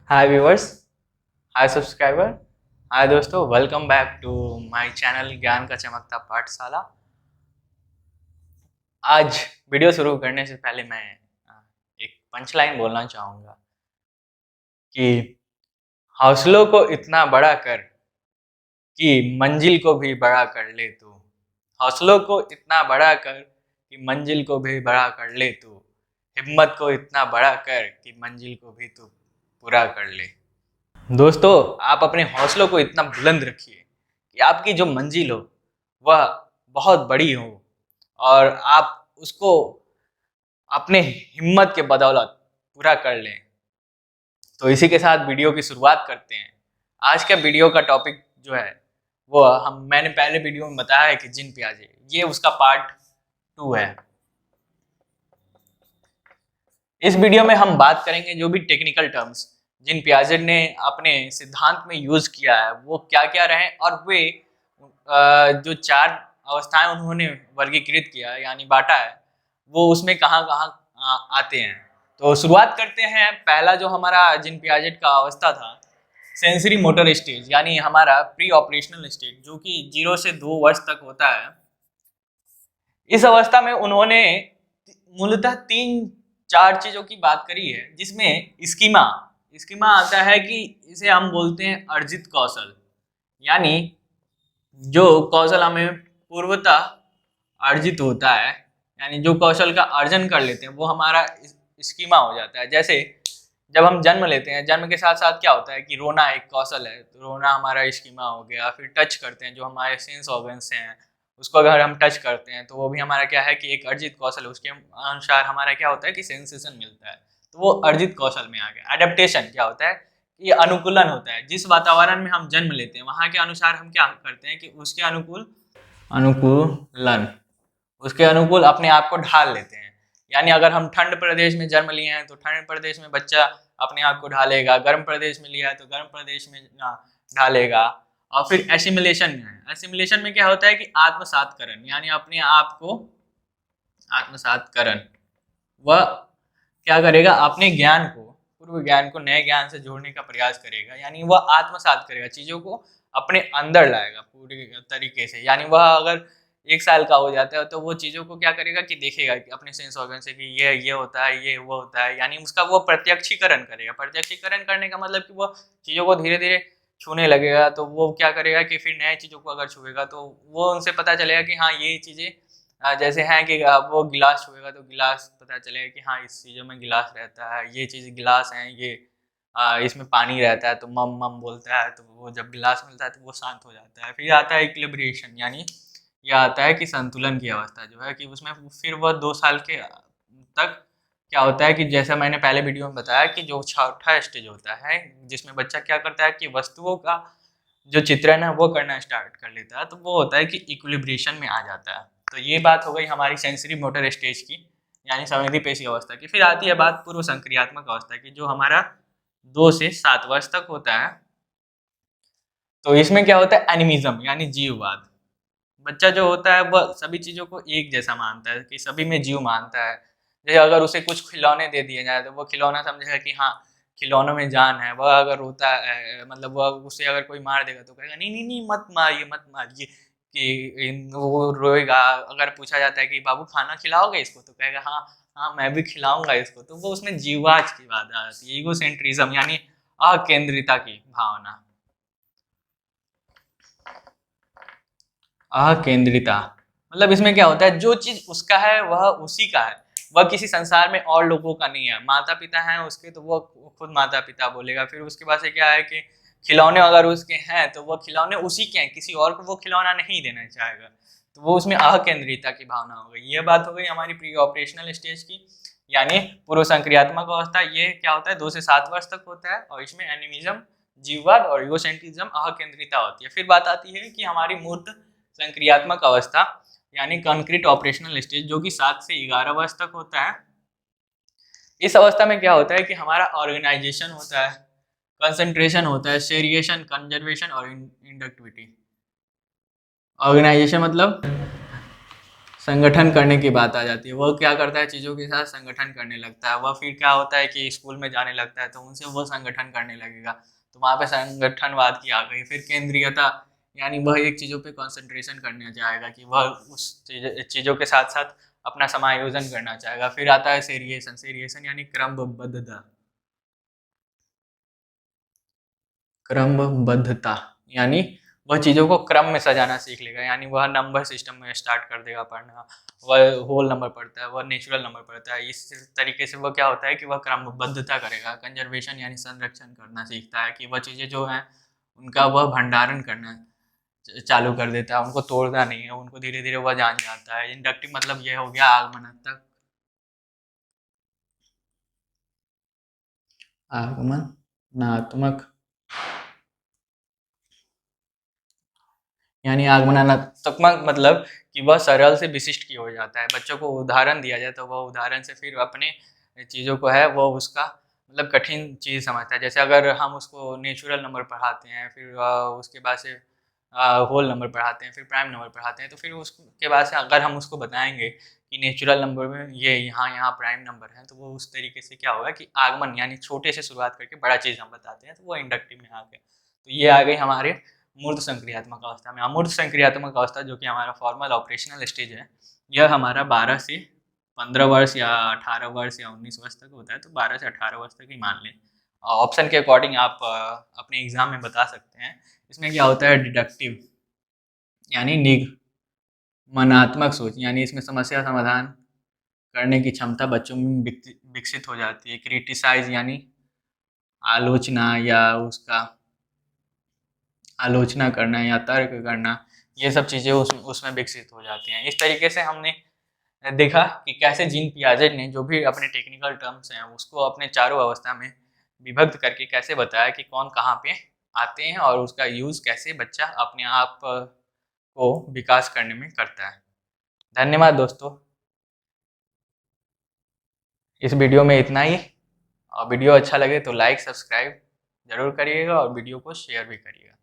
हाय viewers, हाय subscriber, hi दोस्तों, welcome back to my channel ज्ञान का चमकता पाठशाला। आज वीडियो शुरू करने से पहले मैं एक पंच लाइन बोलना चाहूँगा कि हौसलों को इतना बड़ा कर कि मंजिल को भी बड़ा कर ले तू। हौसलों को इतना बड़ा कर कि मंजिल को भी बड़ा कर ले तू। हिम्मत को इतना बड़ा कर कि मंजिल को भी तू पूरा कर ले। दोस्तों, आप अपने हौसलों को इतना बुलंद रखिए कि आपकी जो मंजिल हो वह बहुत बड़ी हो और आप उसको अपने हिम्मत के बदौलत पूरा कर लें। तो इसी के साथ वीडियो की शुरुआत करते हैं। आज का वीडियो का टॉपिक जो है वो मैंने पहले वीडियो में बताया है कि जीन पियाजे, ये उसका पार्ट 2 है। इस वीडियो में हम बात करेंगे जो भी टेक्निकल टर्म्स जिन पियाजे ने अपने सिद्धांत में यूज किया है वो क्या क्या रहे और वे जो 4 अवस्थाएं उन्होंने वर्गीकृत किया है यानी बांटा है वो उसमें कहाँ कहाँ आते हैं। तो शुरुआत करते हैं। पहला जो हमारा जिन पियाजेट का अवस्था था सेंसरी मोटर स्टेज यानी हमारा प्री ऑपरेशनल स्टेज जो कि 0 से 2 वर्ष तक होता है। इस अवस्था में उन्होंने मूलतः 3-4 चीजों की बात करी है जिसमें स्कीमा स्कीमा आता है कि इसे हम बोलते हैं अर्जित कौशल, यानी जो कौशल हमें पूर्वतः अर्जित होता है यानी जो कौशल का अर्जन कर लेते हैं वो हमारा स्कीमा हो जाता है। जैसे जब हम जन्म लेते हैं, जन्म के साथ साथ क्या होता है कि रोना एक कौशल है, तो रोना हमारा स्कीमा हो गया। फिर टच करते हैं, जो हमारे सेंस ऑर्गन्स हैं उसको अगर हम टच करते हैं तो वो भी हमारा क्या है कि एक अर्जित कौशल है। उसके अनुसार हमारा क्या होता है कि सेंसेशन मिलता है, तो वो अर्जित कौशल में आ गया। एडेप्टेशन क्या होता है कि अनुकूलन होता है। जिस वातावरण में हम जन्म लेते हैं वहाँ के अनुसार हम क्या करते हैं कि उसके अनुकूलन उसके अनुकूल अपने आप को ढाल लेते हैं। यानी अगर हम ठंड प्रदेश में जन्म लिए हैं तो ठंड प्रदेश में बच्चा अपने आप को ढालेगा, गर्म प्रदेश में लिया है तो गर्म प्रदेश में ढालेगा। और फिर एसिमिलेशन में है। एसिमिलेशन में क्या होता है कि आत्मसातकरण, यानी अपने आप को आत्मसातकरण, वह क्या करेगा अपने ज्ञान को, पूर्व ज्ञान को नए ज्ञान से जोड़ने का प्रयास करेगा। यानी वह आत्मसात करेगा, चीजों को अपने अंदर लाएगा पूरी तरीके से। यानी वह अगर 1 साल का हो जाता है तो वो चीजों को क्या करेगा कि देखेगा कि अपने सेंस ऑर्गन से कि ये होता है, ये वो होता है। यानी उसका वो प्रत्यक्षीकरण करेगा। प्रत्यक्षीकरण करने का मतलब कि वो चीजों को धीरे धीरे छूने लगेगा। तो वो क्या करेगा कि फिर नए चीजों को अगर छुएगा तो वो उनसे पता चलेगा कि हाँ ये चीजें जैसे हैं कि वो गिलास छुएगा तो गिलास पता चलेगा कि हाँ इस चीज़ों में गिलास रहता है, ये चीज़ गिलास है, ये इसमें पानी रहता है तो मम मम बोलता है। तो वो जब गिलास मिलता है तो वो शांत हो जाता है। फिर आता है इक्विलिब्रिएशन, यानी ये आता है कि संतुलन की अवस्था जो है कि उसमें फिर वह 2 साल के तक क्या होता है कि जैसा मैंने पहले वीडियो में बताया कि जो चौथा स्टेज होता है जिसमें बच्चा क्या करता है कि वस्तुओं का जो चित्रण है वो करना स्टार्ट कर लेता है, तो वो होता है कि इक्विलिब्रिएशन में आ जाता है। तो ये बात हो गई हमारी सेंसरी मोटर स्टेज की, यानी संवेदी पेशी अवस्था की। फिर आती है बात पूर्व संक्रियात्मक अवस्था की, जो हमारा 2 से 7 वर्ष तक होता है। तो इसमें क्या होता है एनिमिज्म, यानी जीववाद। बच्चा जो होता है वह सभी चीज़ों को एक जैसा मानता है कि सभी में जीव मानता है। जैसे अगर उसे कुछ खिलौने दे दिए जाए तो वो खिलौना समझेगा कि हाँ खिलौनों में जान है। वह अगर रोता है, मतलब वह उसे अगर कोई मार देगा तो कहेगा नहीं नहीं नहीं मत मारिए, कि वो रोएगा। अगर पूछा जाता है कि बाबू खाना खिलाओगे इसको, तो कहेगा हाँ हाँ मैं भी खिलाऊंगा इसको। तो वो उसमें जीववाद की बात आ जाती है, ईगोसेंट्रिज्म यानी अकेंद्रिता की भावना। अकेंद्रिता मतलब इसमें क्या होता है, जो चीज उसका है वह उसी का है, वह किसी संसार में और लोगों का नहीं है। माता पिता हैं उसके तो वो खुद माता पिता बोलेगा। फिर उसके बाद से क्या है कि खिलौने अगर उसके हैं तो वो खिलौने उसी के हैं, किसी और को वो खिलौना नहीं देना चाहेगा। तो वो उसमें अकेंद्रिता की भावना हो गई। ये बात हो गई हमारी प्री ऑपरेशनल स्टेज की, यानी पूर्व संक्रियात्मक अवस्था। ये क्या होता है 2 से 7 वर्ष तक होता है और इसमें एनिमिज्म, जीववाद और ईगोसेंट्रिज्म, अकेंद्रिता होती है। फिर बात आती है कि हमारी मूर्त संक्रियात्मक अवस्था यानी कंक्रीट ऑपरेशनल स्टेज, जो कि 7 से 11 वर्ष तक होता है। इस अवस्था में क्या होता है कि हमारा ऑर्गेनाइजेशन होता है, कंसंट्रेशन होता है, सेरिएशन, कंजर्वेशन और इंडक्टिविटी। ऑर्गेनाइजेशन मतलब संगठन करने की बात आ जाती है। वह क्या करता है, चीज़ों के साथ संगठन करने लगता है। वह फिर क्या होता है कि स्कूल में जाने लगता है तो उनसे वो संगठन करने लगेगा, तो वहाँ पे संगठनवाद की आ गई। फिर केंद्रीयता, यानी वह एक चीज़ों पे कंसंट्रेशन करना चाहेगा कि वह उस चीज़ों के साथ साथ अपना समायोजन करना चाहेगा। फिर आता है सेरिएशन। सेरिएशन यानी क्रमबद्धता। क्रमबद्धता यानी वह चीज़ों को क्रम में सजाना सीख लेगा, यानी वह नंबर सिस्टम में स्टार्ट कर देगा पढ़ना। वह होल नंबर पढ़ता है, वह नेचुरल नंबर पढ़ता है। इस तरीके से वह क्या होता है कि वह क्रमबद्धता करेगा। कंजर्वेशन यानी संरक्षण करना सीखता है, कि वह चीज़ें जो हैं उनका वह भंडारण करना चालू कर देता है, उनको तोड़ना नहीं है, उनको धीरे धीरे वह जान जाता है। इंडक्टिव मतलब यह हो गया आगमनात्मक। आगमनात्मक यानी आगमनात्मक मतलब कि वह सरल से विशिष्ट की हो जाता है। बच्चों को उदाहरण दिया जाए तो वह उदाहरण से फिर अपने चीज़ों को है वो उसका मतलब कठिन चीज़ समझता है। जैसे अगर हम उसको नेचुरल नंबर पढ़ाते हैं, फिर उसके बाद से होल नंबर पढ़ाते हैं, फिर प्राइम नंबर पढ़ाते हैं, तो फिर उसके बाद से अगर हम उसको बताएंगे कि नेचुरल नंबर में ये यहाँ यहाँ प्राइम नंबर है, तो वो उस तरीके से क्या होगा कि आगमन यानी छोटे से शुरुआत करके बड़ा चीज़ हम बताते हैं, तो वो इंडक्टिव में आ गया। तो ये आ गई हमारे मूर्त संक्रियात्मक अवस्था में। अमूर्त संक्रियात्मक अवस्था जो कि हमारा फॉर्मल ऑपरेशनल स्टेज है, यह हमारा 12 से 15 वर्ष या 18 वर्ष या 19 वर्ष तक होता है, तो 12 से 18 वर्ष तक ही मान लें। ऑप्शन के अकॉर्डिंग आप अपने एग्जाम में बता सकते हैं। इसमें क्या होता है, डिडक्टिव यानी निगमनात्मक सोच, यानी इसमें समस्या समाधान करने की क्षमता बच्चों में विकसित हो जाती है। क्रिटिसाइज यानी आलोचना या उसका आलोचना करना या तर्क करना, ये सब चीज़ें उसमें विकसित हो जाती हैं। इस तरीके से हमने देखा कि कैसे जीन पियाजेट ने जो भी अपने टेक्निकल टर्म्स हैं उसको अपने चारों अवस्था में विभक्त करके कैसे बताया कि कौन कहाँ पे आते हैं और उसका यूज़ कैसे बच्चा अपने आप को विकास करने में करता है। धन्यवाद दोस्तों, इस वीडियो में इतना ही। और वीडियो अच्छा लगे तो लाइक सब्सक्राइब ज़रूर करिएगा और वीडियो को शेयर भी करिएगा।